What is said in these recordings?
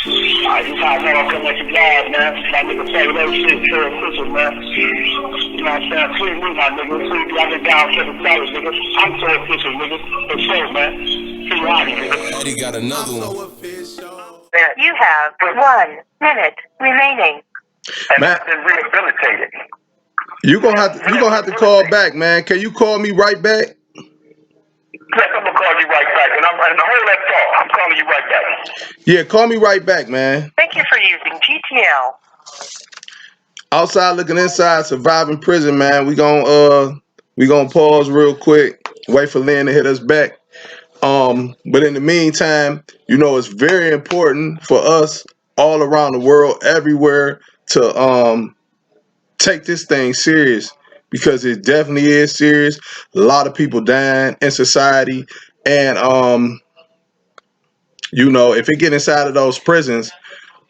I just how I come at you live, man. My nigga say that shit, pure official, man. You know what I'm saying? Free me, my nigga. Free me. I've been down $7, nigga. I'm so official, nigga. For sure, man. Free Ronnie, nigga. Eddie got another one. You have 1 minute remaining. And Man, I've been rehabilitated. you gonna have to call back, man. Can you call me right back? Yes, I'm gonna call you right back. And hold that thought. I'm calling you right back. Yeah, call me right back, man. Thank you for using GTL. Outside looking inside, surviving prison, man. We gonna pause real quick. Wait for Lynn to hit us back. But in the meantime, you know, it's very important for us all around the world, everywhere, to take this thing serious, because it definitely is serious. A lot of people dying in society, and you know, if it get inside of those prisons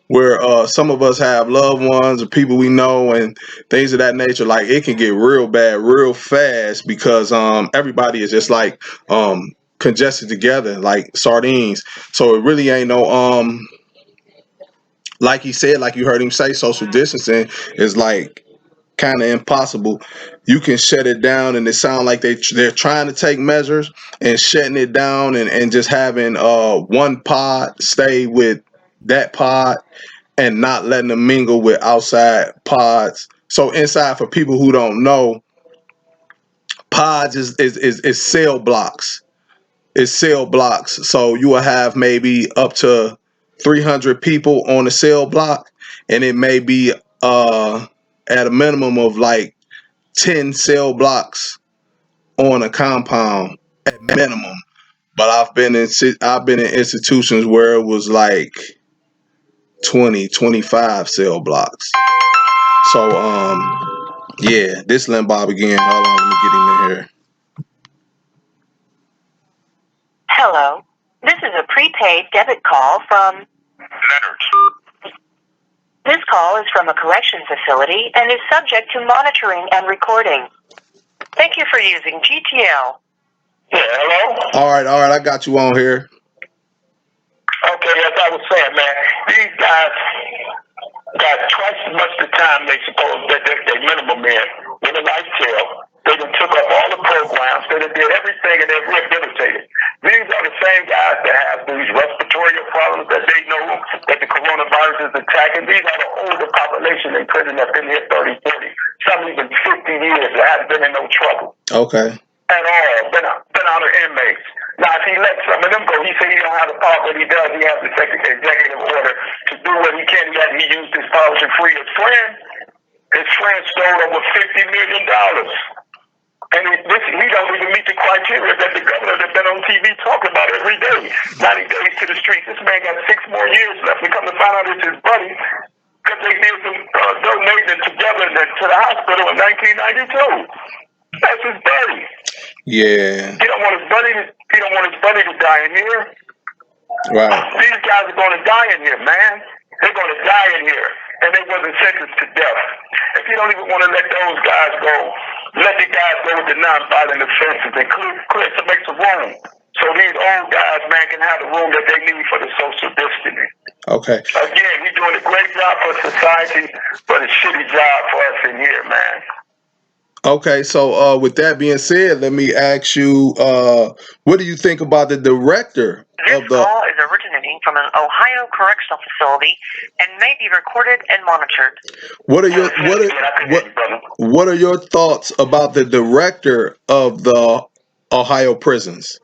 where some of us have loved ones or people we know and things of that nature, like, it can get real bad real fast, because everybody is just like congested together like sardines. So it really ain't no like he said, like you heard him say, social distancing is like kind of impossible. You can shut it down, and it sounds like they're trying to take measures and shutting it down, and just having one pod stay with that pod and not letting them mingle with outside pods. So inside, for people who don't know, pods is cell blocks. It's cell blocks. So you will have maybe up to 300 people on a cell block, and it may be at a minimum of like 10 cell blocks on a compound at minimum. But I've been in institutions where it was like 20, 25 cell blocks. So yeah, this Lenbob again. Hold on, let me get him in here. Hello. This is a prepaid debit call from Leonard. This call is from a correction facility and is subject to monitoring and recording. Thank you for using GTL. Yeah, hello? All right, I got you on here. Okay, as I was saying, man, these guys got twice as much the time they supposed that they minimum in with a life jail. They done took up all the programs. They done did everything, and they're rehabilitated. These are the same guys that have these respiratory problems that they know that the coronavirus is attacking. These are the older population in prison that's been here 30, 40, some even 50 years that haven't been in no trouble. Okay. At all, been out of inmates. Now, if he lets some of them go, he said he don't have the power, but he does. He has to take an executive order to do what he can. He used his power to free his friend. His friend stole over $50 million. And he don't even meet the criteria that the governor that's been on TV talking about every day. 90 days to the streets. This man got 6 more years left. We come to find out it's his buddy, because they did some donating together to the hospital in 1992. That's his buddy. Yeah. He don't want his buddy to die in here. Right. These guys are going to die in here, man. They're going to die in here, and they wasn't sentenced to death. If you don't even want to let those guys go, let the guys go with the non-violent offenses and clear to make some room, so these old guys, man, can have the room that they need for the social distancing. Okay. Again, he's doing a great job for society, but a shitty job for us in here, man. Okay, so with that being said, let me ask you, what do you think about the director of This the? call is originating from an Ohio correctional facility and may be recorded and monitored. What are your thoughts about the director of the Ohio prisons?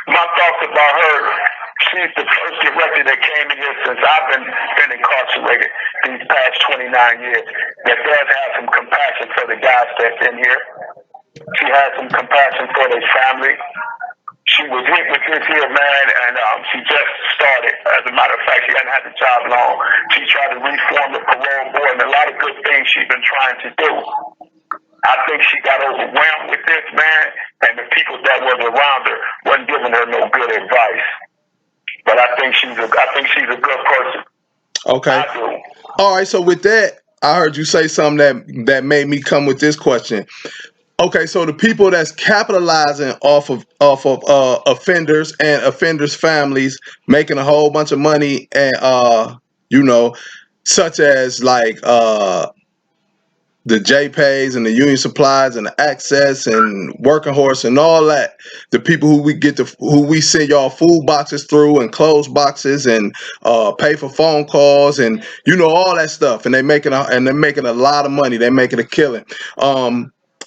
My thoughts about her, she's the first director that came in here since I've been incarcerated these past 29 years that does have some compassion for the guys that's in here. She has some compassion for their family. She was hit with this here, man, and she just started. As a matter of fact, she hasn't had the job long. She tried to reform the parole board, and a lot of good things she's been trying to do. I think she got overwhelmed with this, man, and the people that was around her wasn't giving her no good advice. But I think she's a good person. Okay. I do. All right. So with that, I heard you say something that made me come with this question. Okay, so the people that's capitalizing off of offenders and offenders' families, making a whole bunch of money, and you know, such as like the JPays and the Union Supplies and the Access and Working Horse and all that. The people who we send y'all food boxes through and clothes boxes and pay for phone calls and all that stuff. And they're making a lot of money. They're making a killing.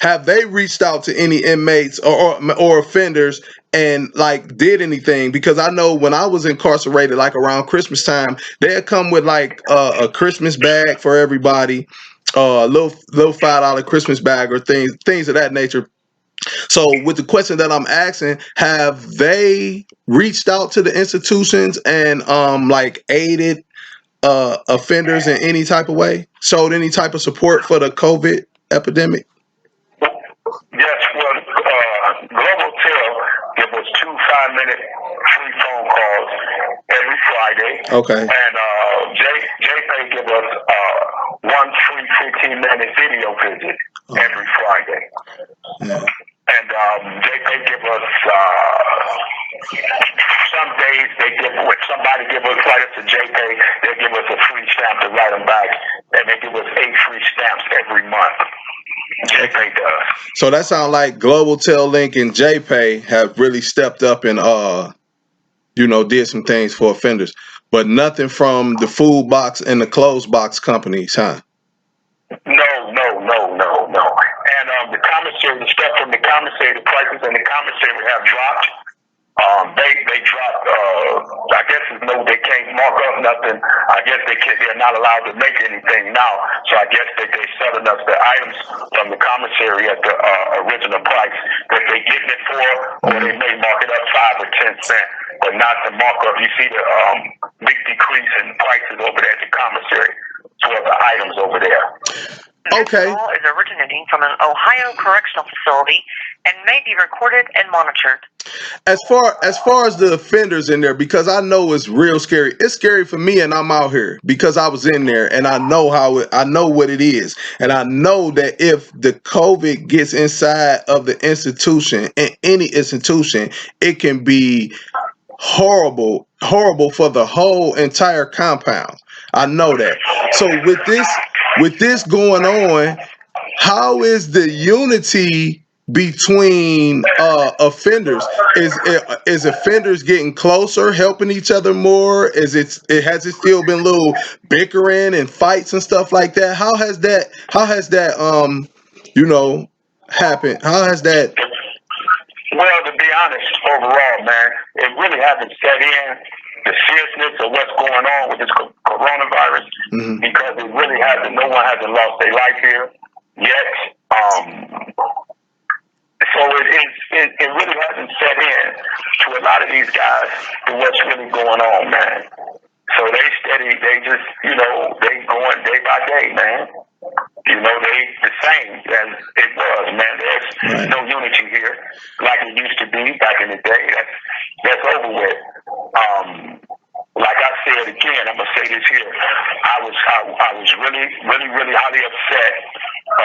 Have they reached out to any inmates or offenders and like did anything? Because I know when I was incarcerated, like around Christmas time, they'd come with like a Christmas bag for everybody, little $5 Christmas bag or things of that nature. So with the question that I'm asking, have they reached out to the institutions and like aided offenders in any type of way? Showed any type of support for the COVID epidemic? Yes, well, Global Tel give us 2 5-minute free phone calls every Friday. Okay. And JPay give us one free 15-minute video visit every Friday. Yeah. And JPay give us some days when somebody give us write us to JPay, they give us a free stamp to write them back, and they give us 8 free stamps every month. JPay does. So that sounds like Global Tel Link and JPay have really stepped up and did some things for offenders, but nothing from the food box and the clothes box companies, huh? No. And the stuff from the commissary, the prices in the commissary have dropped. They dropped. I guess they can't mark up nothing. I guess they're not allowed to make anything now. So I guess they're selling us the items from the commissary at the original price that they getting it for, or they may mark it up 5 or 10 cents, but not the markup. You see the big decrease in prices over there at the commissary for the items over there. Okay. This call is originating from an Ohio correctional facility and may be recorded and monitored. As far as the offenders in there, because I know it's real scary. It's scary for me, and I'm out here because I was in there, and I know I know what it is, and I know that if the COVID gets inside of the institution, in any institution, it can be horrible for the whole entire compound. I know that. So with this going on, how is the unity between offenders? Is offenders getting closer, helping each other more? Has it still been little bickering and fights and stuff like that? How has that happened? How has that? Well, to be honest, overall, man, it really hasn't set in the seriousness of what's going on with this coronavirus, because it really hasn't. No one hasn't lost their life here yet. So it really hasn't set in to a lot of these guys to what's really going on, man. So they steady. They just, they going day by day, man. They the same as it was, man. There's no unity here like it used to be back in the day. That's over with. Like I said again, I'm gonna say this here. I was really, really, really highly upset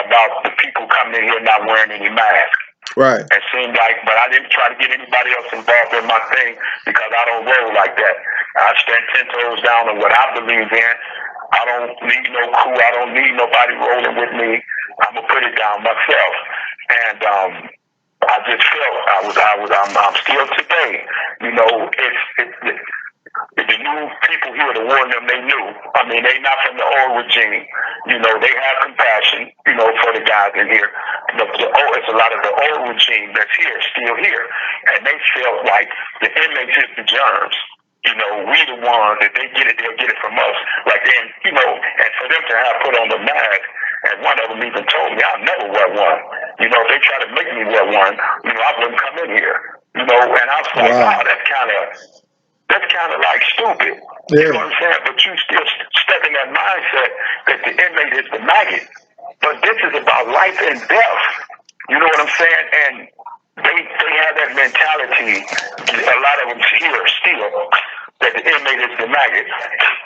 about the people coming in here not wearing any masks. Right. It seemed like, but I didn't try to get anybody else involved in my thing because I don't roll like that. I stand 10 toes down on what I believe in. I don't need no crew. I don't need nobody rolling with me. I'm gonna put it down myself. And I just felt I'm still today. If the new people here to warn them, they knew. I mean, they not from the old regime. They have compassion, for the guys in here. It's a lot of the old regime that's here, still here. And they felt like the inmates is the germs. We the ones that they get it, they'll get it from us. Like then, and for them to have put on the mask, and one of them even told me I'll never wear one. If they try to make me wear one, I wouldn't come in here. And I was like, wow, that's kind of like stupid. Yeah. You know what I'm saying? But you still stuck in that mindset that the inmate is the maggot. But this is about life and death. You know what I'm saying? And they have that mentality. A lot of them here still that the inmate is the maggot,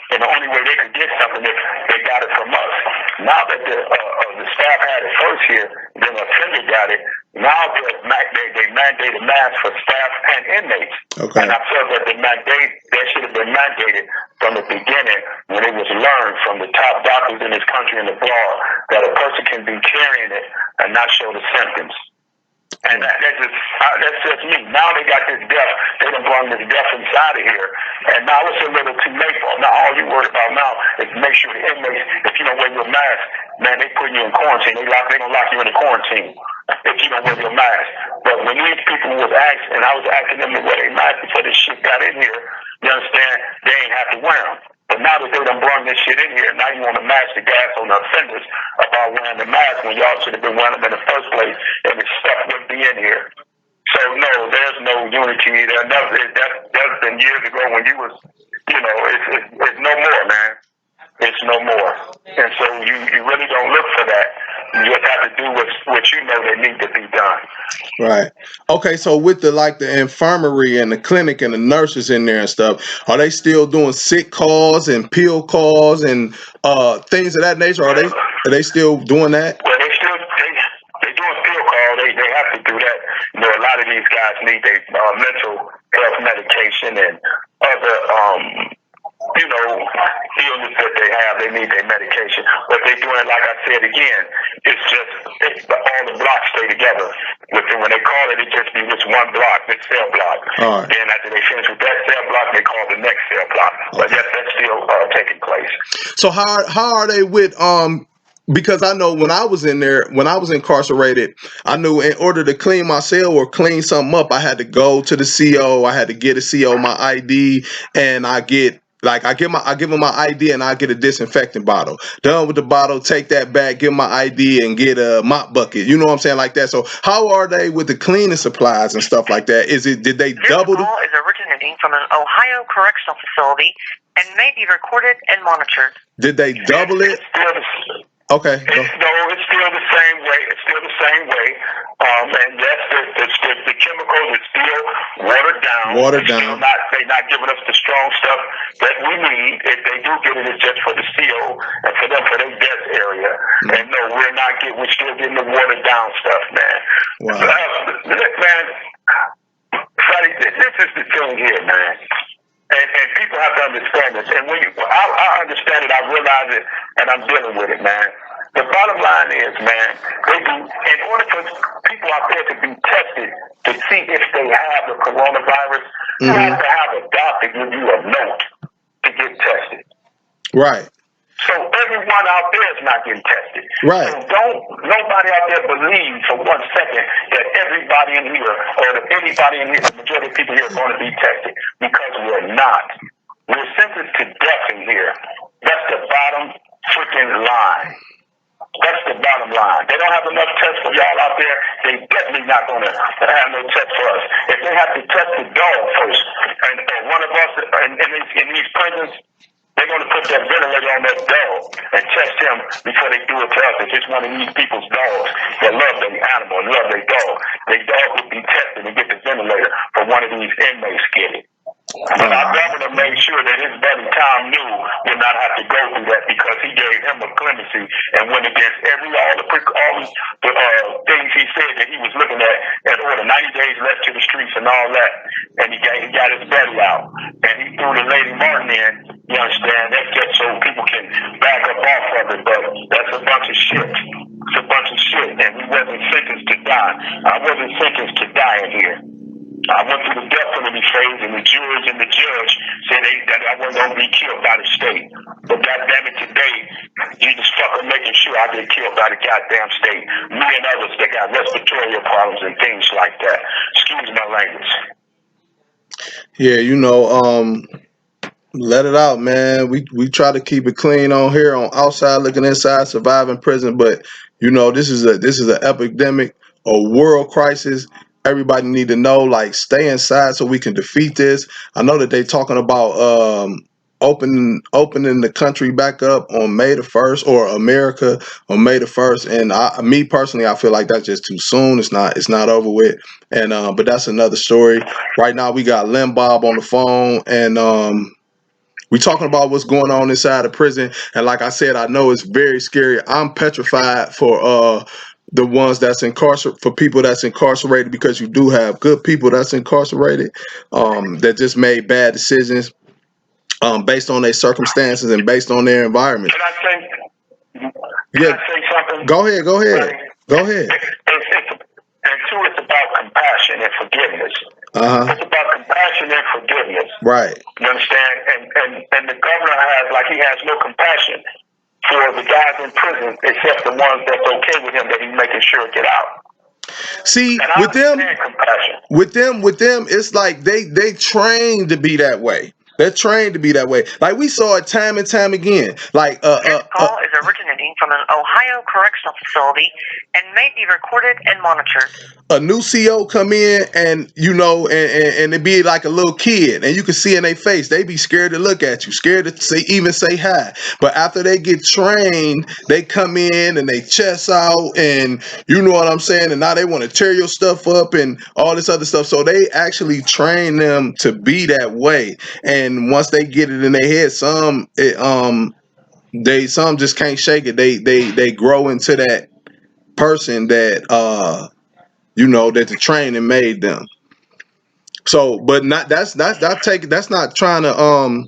and the only way they could get something if they got it from us. Now that the staff had it first here, then the offender Georgia got it, now they mandated masks for staff and inmates. Okay. And I felt that that should have been mandated from the beginning when it was learned from the top doctors in this country and abroad that a person can be carrying it and not show the symptoms. And that's just me. Now they got this death. They done brought this death inside of here. And now it's a little too late for them. Now all you worried about now is make sure the inmates, if you don't wear your mask, man, they put you in quarantine. They gonna lock you in quarantine if you don't wear your mask. But when these people was asked, and I was asking them to wear their mask before this shit got in here, you understand, they ain't have to wear them. But now that they done brought this shit in here, now you want to match the gas on the offenders about wearing the mask when y'all should have been wearing them in the first place, and this stuff wouldn't be in here. So no, there's no unity. That's been years ago when you was, it's no more, man. It's no more. And so you really don't look for that. You just have to do what you know that need to be done. Right. Okay, so with the infirmary and the clinic and the nurses in there and stuff, are they still doing sick calls and pill calls and things of that nature? Are they still doing that? Well, they doing pill call. They have to do that. A lot of these guys need their mental health medication and other illness that they have. They need their medication. But they doing, like I said again, all the blocks stay together. When they call it just be this one block, this cell block. All right. Then after they finish with that cell block, they call the next cell block. But yes, that's still taking place. So how are they with because I know when I was in there, when I was incarcerated, I knew in order to clean my cell or clean something up, I had to go to the CO. I had to get a CO, my ID, and I give them my ID and I get a disinfectant bottle. Done with the bottle, take that back, give my ID and get a mop bucket. You know what I'm saying, like that. So how are they with the cleaning supplies and stuff like that? Did they double? This call is originating from an Ohio correctional facility and may be recorded and monitored. Did they double it? Okay. No, it's still the same way. It's still the same way. And yes, the chemicals is still watered down. They're not giving us the strong stuff that we need. If they do get it, it's just for the CO and for their death area. Mm-hmm. And no, we're still getting the watered down stuff, man. Wow. Man, Freddie, this is the thing here, man. And people have to understand this. And I understand it, I realize it, and I'm dealing with it, man. The bottom line is, man, in order for people out there to be tested to see if they have the coronavirus, you have to have a doctor give you a note to get tested. Right. So everyone out there is not getting tested. Right. So nobody out there believe for 1 second that everybody in here, or that anybody in here, the majority of people here are going to be tested, because we're not. We're sentenced to death in here. That's the bottom freaking line. That's the bottom line. They don't have enough tests for y'all out there. They definitely not going to have no test for us. If they have to test the dog first, and one of us in these prisons, they're going to put that ventilator on that dog and test him before they do it to us. If it's one of these people's dogs that love their animal and love their dog would be tested and get the ventilator for one of these inmates get it. But our governor made sure that his buddy Tom New would not have to go through that, because he gave him a clemency and went against all the things he said that he was looking at and ordered 90 days left to the streets and all that. And he got his buddy out. And he threw the Lady Martin in, you understand? That's just so people can back up off of it. But that's a bunch of shit. It's a bunch of shit. And we wasn't sentenced to die. I wasn't sentenced to die in here. I went through the death penalty phase, and the jurors and the judge said that I wasn't going to be killed by the state. But goddamn it, today, you just fucking making sure I get killed by the goddamn state. Me and others that got respiratory problems and things like that. Excuse my language. Yeah, let it out, man. We try to keep it clean on here, on outside looking inside, surviving prison. But this is an epidemic, a world crisis. Everybody need to know, like, stay inside so we can defeat this. I know that they talking about opening the country back up on May the 1st, or America on May the 1st. And me personally, I feel like that's just too soon. It's not over with. And but that's another story. Right now we got Lenbob on the phone, and we talking about what's going on inside the prison. And like I said, I know it's very scary. I'm petrified for the ones that's incarcerated, for people that's incarcerated, because you do have good people that's incarcerated, that just made bad decisions, based on their circumstances and based on their environment. Can I say? Can Yeah, I say something? go ahead, go ahead. And two, it's about compassion and forgiveness. It's about compassion and forgiveness. Right. You understand? And the governor has no compassion for the guys in prison, except the ones that's okay with him that he's making sure get out. See, And I understand compassion. with them, it's like they trained to be that way. They're trained to be that way. Like we saw it time and time again. Like This call is originating from an Ohio correctional facility and may be recorded and monitored. A new CO come in, and and it be like a little kid, and you can see in their face they be scared to look at you, scared to even say hi. But after they get trained, they come in and they chest out, and you know what I'm saying, and now they want to tear your stuff up and all this other stuff. So they actually train them to be that way. And once they get it in their head, some just can't shake it. They grow into that person that that the training made them. So, but that's not trying to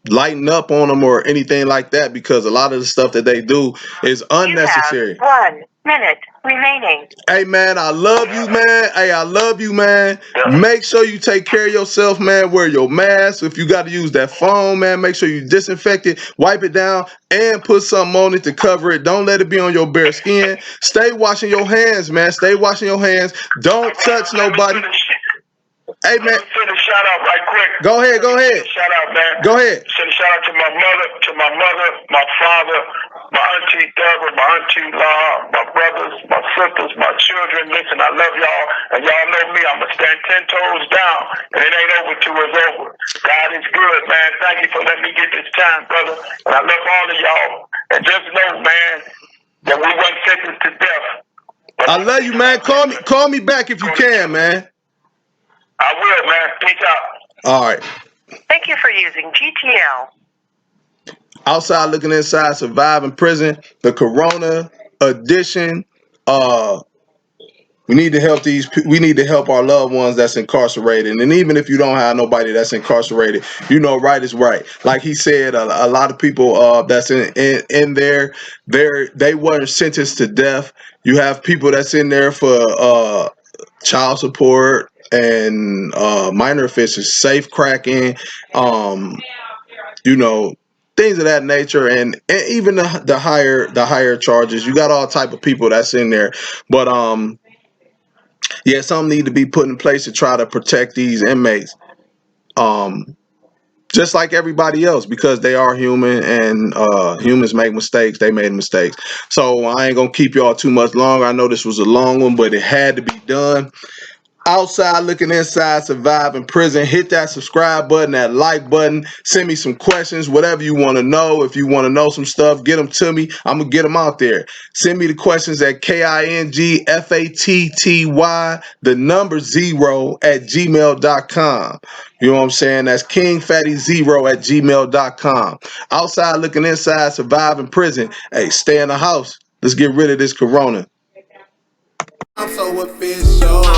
lighten up on them or anything like that, because a lot of the stuff that they do is unnecessary. You have 1 minute remaining. Hey man, I love you, man. Hey, I love you, man. Make sure you take care of yourself, man. Wear your mask. If you got to use that phone, man, make sure you disinfect it, wipe it down, and put something on it to cover it. Don't let it be on your bare skin. Stay washing your hands, man. Stay washing your hands. Don't touch nobody. Hey man, send a shout out right quick. Go ahead. Shout out, man. Go ahead. Send a shout out to my mother, my father, my auntie Deborah, my auntie Law, my brothers, my sisters, my children. Listen, I love y'all, and y'all know me. I'ma stand 10 toes down, and it ain't over till it's over. God is good, man. Thank you for letting me get this time, brother. And I love all of y'all. And just know, man, that we weren't sentenced to death. I love you, man. Call me back if you can, man. I will, man. Peace out. All right. Thank you for using GTL. Outside Looking Inside, Surviving Prison, the Corona edition. We need to help our loved ones that's incarcerated. And even if you don't have nobody that's incarcerated, right is right. Like he said, a lot of people that's in there, they weren't sentenced to death. You have people that's in there for child support and minor offenses, safe cracking, things of that nature, and even the higher charges. You got all type of people that's in there, but yeah, some need to be put in place to try to protect these inmates, just like everybody else, because they are human, and humans make mistakes. They made mistakes. So I ain't gonna keep y'all too much longer. I know this was a long one, but it had to be done. Outside Looking Inside, Surviving Prison. Hit that subscribe button, that like button. Send me some questions, whatever you want to know. If you want to know some stuff, get them to me. I'm going to get them out there. Send me the questions at KINGFATTY, the number 0 at gmail.com. You know what I'm saying? That's KingFatty0 at gmail.com. Outside Looking Inside, Surviving Prison. Hey, stay in the house. Let's get rid of this corona. I'm so official.